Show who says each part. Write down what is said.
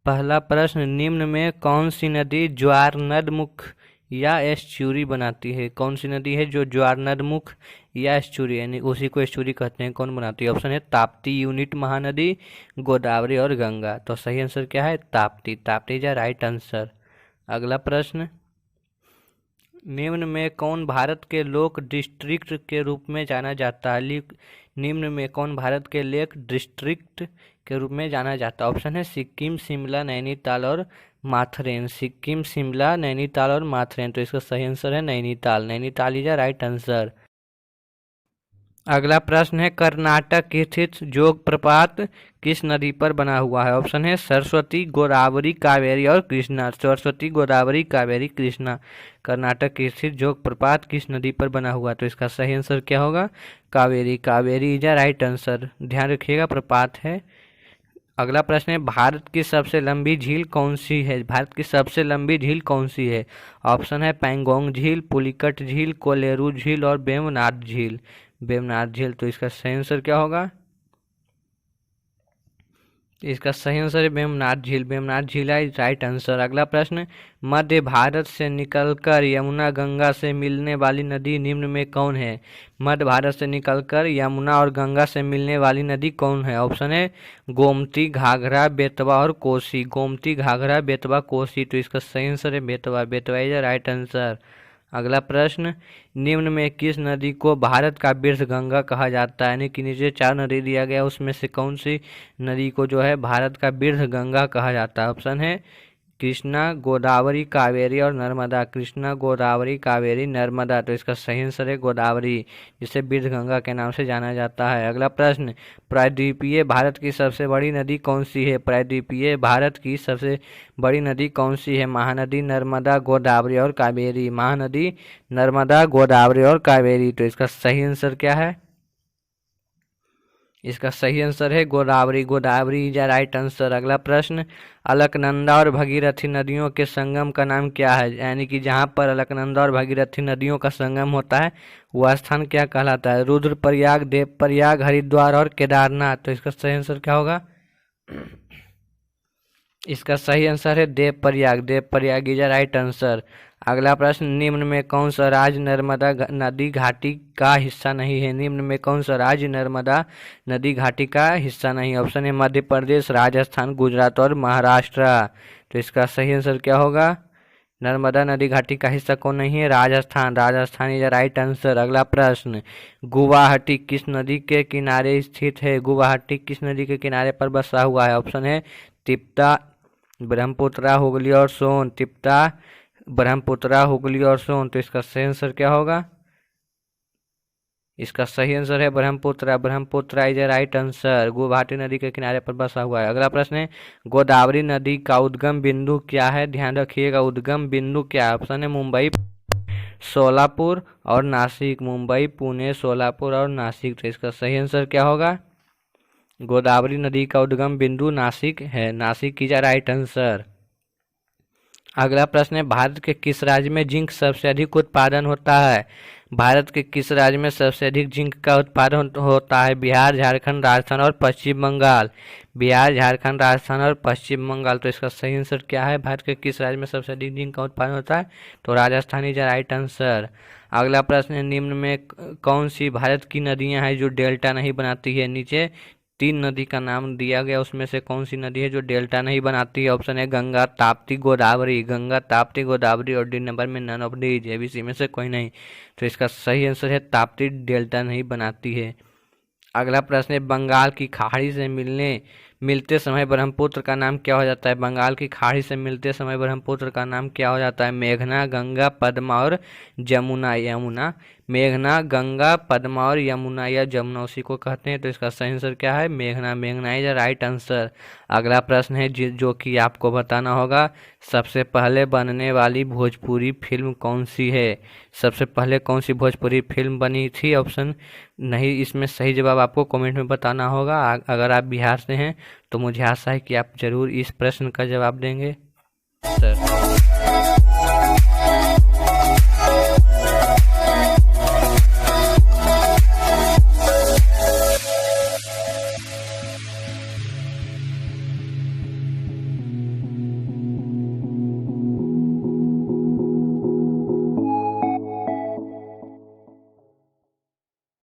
Speaker 1: पहला प्रश्न, निम्न में कौन सी नदी ज्वारनदमुख या एस्चुरी बनाती है? कौन सी नदी है जो ज्वारनदमुख या एस्चुरी यानी उसी को एस्चुरी कहते हैं, कौन बनाती है? ऑप्शन है ताप्ती, यूनिट महानदी, गोदावरी और गंगा। तो सही आंसर क्या है? Tapti. Tapti is right answer. अगला प्रश्न, निम्न में कौन भारत के लोक डिस्ट्रिक्ट के रूप में जाना जाता है? निम्न में कौन भारत के लेक डिस्ट्रिक्ट के रूप में जाना जाता है? ऑप्शन है सिक्किम, शिमला, नैनीताल और माथेरेन। सिक्किम, शिमला, नैनीताल और माथेरेन। तो इसका सही आंसर है Nainital. Nainital is right answer. अगला प्रश्न है, कर्नाटक स्थित जोग प्रपात किस नदी पर बना हुआ है? ऑप्शन है सरस्वती, गोदावरी, कावेरी और कृष्णा। सरस्वती, गोदावरी, कावेरी, कृष्णा। कर्नाटक स्थित जोग प्रपात किस नदी पर बना हुआ है? तो इसका सही आंसर क्या होगा? Kaveri. Kaveri is right answer. ध्यान रखिएगा, प्रपात है। अगला प्रश्न है, भारत की सबसे लंबी झील कौन सी है? भारत की सबसे लंबी झील कौन सी है? ऑप्शन है पैंगोंग झील, पुलिकट झील, कोलेरू झील और वेमनाथ झील। वेमनाथ झील। तो इसका सही आंसर क्या होगा? इसका सही आंसर है वेमनाथ झील। वेमनाथ झील है राइट आंसर। अगला प्रश्न, मध्य भारत से निकलकर यमुना गंगा से मिलने वाली नदी निम्न में कौन है? मध्य भारत से निकलकर यमुना और गंगा से मिलने वाली नदी कौन है? ऑप्शन है गोमती, घाघरा, बेतवा और कोसी। गोमती, घाघरा, बेतवा, कोसी। तो इसका सही आंसर है Betwa. Betwa is right answer. अगला प्रश्न, निम्न में किस नदी को भारत का वृद्ध गंगा कहा जाता है? यानी कि नीचे 4 नदी दिया गया, उसमें से कौन सी नदी को जो है भारत का वृद्ध गंगा कहा जाता है? ऑप्शन है कृष्णा, गोदावरी, कावेरी और नर्मदा। कृष्णा, गोदावरी, कावेरी, नर्मदा। तो इसका सही आंसर है गोदावरी, जिसे वृद्ध गंगा के नाम से जाना जाता है। अगला प्रश्न, प्रायद्वीपीय भारत की सबसे बड़ी नदी कौन सी है? प्रायद्वीपीय भारत की सबसे बड़ी नदी कौन सी है? महानदी, नर्मदा, गोदावरी और कावेरी। महानदी, नर्मदा, गोदावरी और कावेरी। तो इसका सही आंसर क्या है? इसका सही आंसर है Godavari. Godavari is right answer. अगला प्रश्न, अलकनंदा और भगीरथी नदियों के संगम का नाम क्या है? यानी कि जहाँ पर अलकनंदा और भगीरथी नदियों का संगम होता है वह स्थान क्या कहलाता है? रुद्रप्रयाग, देवप्रयाग, हरिद्वार और केदारनाथ। तो इसका सही आंसर क्या होगा? इसका सही आंसर है Devprayag. Devprayag is right answer. अगला प्रश्न, निम्न में कौन सा राज्य नर्मदा नदी घाटी का हिस्सा नहीं है? निम्न में कौन सा राज्य नर्मदा नदी घाटी का हिस्सा नहीं? ऑप्शन है मध्य प्रदेश, राजस्थान, गुजरात और महाराष्ट्र। तो इसका सही आंसर क्या होगा? नर्मदा नदी घाटी का हिस्सा कौन नहीं है? Rajasthan. Rajasthan is right answer. अगला प्रश्न, गुवाहाटी किस नदी के किनारे स्थित है? गुवाहाटी किस नदी के किनारे पर बसा हुआ है? ऑप्शन है तिप्ता, ब्रह्मपुत्रा, हुगली और सोन। तिप्ता, ब्रह्मपुत्रा, हुगली और सोन। तो इसका सही आंसर क्या होगा? इसका सही आंसर है Brahmaputra. Brahmaputra is a right answer. Guwahati नदी के किनारे पर बसा हुआ है। अगला प्रश्न है, गोदावरी नदी का उद्गम बिंदु क्या है? ध्यान रखिएगा, उद्गम बिंदु क्या है? ऑप्शन है मुंबई, सोलापुर और नासिक। मुंबई, पुणे, सोलापुर और नासिक। तो इसका सही आंसर क्या होगा? गोदावरी नदी का उद्गम बिंदु नासिक है। Nashik is right answer. अगला प्रश्न है, भारत के किस राज्य में जिंक सबसे अधिक उत्पादन होता है? भारत के किस राज्य में सबसे अधिक जिंक का उत्पादन होता है? बिहार, झारखंड, राजस्थान और पश्चिम बंगाल। बिहार, झारखंड, राजस्थान और पश्चिम बंगाल। तो इसका सही आंसर क्या है? भारत के किस राज्य में सबसे अधिक जिंक का उत्पादन होता है? तो राजस्थान इज राइट आंसर। अगला प्रश्न है, निम्न में कौन सी भारत की नदियां हैं जो डेल्टा नहीं बनाती है? नीचे 3 नदी का नाम दिया गया, उसमें से कौन सी नदी है जो डेल्टा नहीं बनाती है? ऑप्शन है गंगा, ताप्ती, गोदावरी। गंगा, ताप्ती, गोदावरी और डी नंबर में नन ऑफ दीज, इसी में से कोई नहीं। तो इसका सही आंसर है ताप्ती डेल्टा नहीं बनाती है। अगला प्रश्न है, बंगाल की खाड़ी से मिलते समय ब्रह्मपुत्र का नाम क्या हो जाता है? बंगाल की खाड़ी से मिलते समय ब्रह्मपुत्र का नाम क्या हो जाता है? मेघना, गंगा, पद्मा और जमुना। यमुना, मेघना, गंगा, पद्मा और यमुना या जमुना उसी को कहते हैं। तो इसका सही आंसर क्या है? मेघना। मेघना इज राइट आंसर। अगला प्रश्न है जो कि आपको बताना होगा, सबसे पहले बनने वाली भोजपुरी फिल्म कौन सी है? सबसे पहले कौन सी भोजपुरी फिल्म बनी थी? ऑप्शन नहीं, इसमें सही जवाब आपको कमेंट में बताना होगा। अगर आप बिहार से हैं तो मुझे आशा है कि आप जरूर इस प्रश्न का जवाब देंगे सर।